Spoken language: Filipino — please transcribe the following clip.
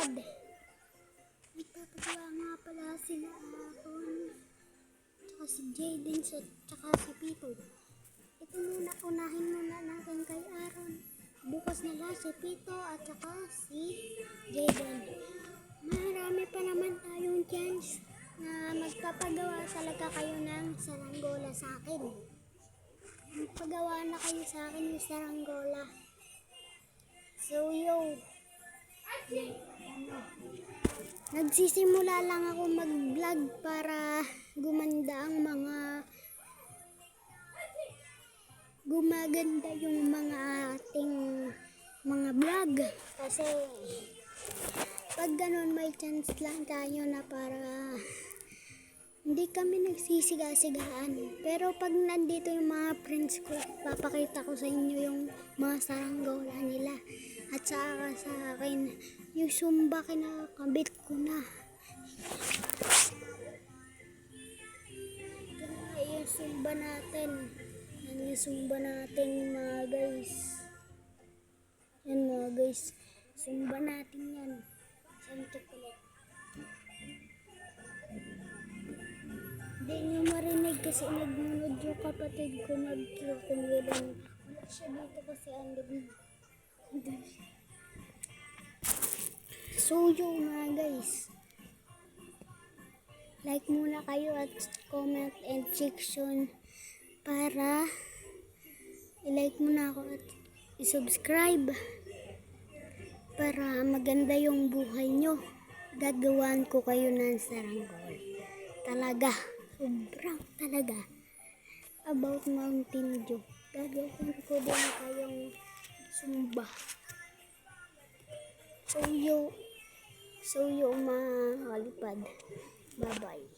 palipad. Nagpapagawa nga pala sila Aaron, tsaka si Jaden, tsaka si Pito. Ito muna, unahin muna natin kay Aaron. Bukas na lang si Pito at tsaka si Jaden. Marami pa naman tayong chance na magpapagawa talaga kayo ng saranggola sa akin. Magpagawa na kayo sa akin yung saranggola. So nagsisimula lang ako mag-vlog para gumaganda yung mga ating mga vlog. Kasi pag ganun may chance lang tayo na para hindi kami nagsisiga-sigaan. Pero pag nandito yung mga friends ko, papakita ko sa inyo yung mga saranggola nila. At saka sa akin, yung sumba kinakabit ko na. Ito na yung sumba natin. Yan yung sumba natin mga guys. Yan mga guys. Sumba natin yan. Isang chocolate. Hindi nyo marinig kasi nagmunod yung kapatid ko nagkikungilan. Wala siya dito kasi andun. So yung mga guys, like muna kayo at comment and section para i-like muna ako at i-subscribe para maganda yung buhay nyo. Gagawan ko kayo ng saranggol. Talaga, sobrang talaga. About Mountain Dew. Gagawin ko din kayong sumba. So yung mga kalipad. Bye-bye.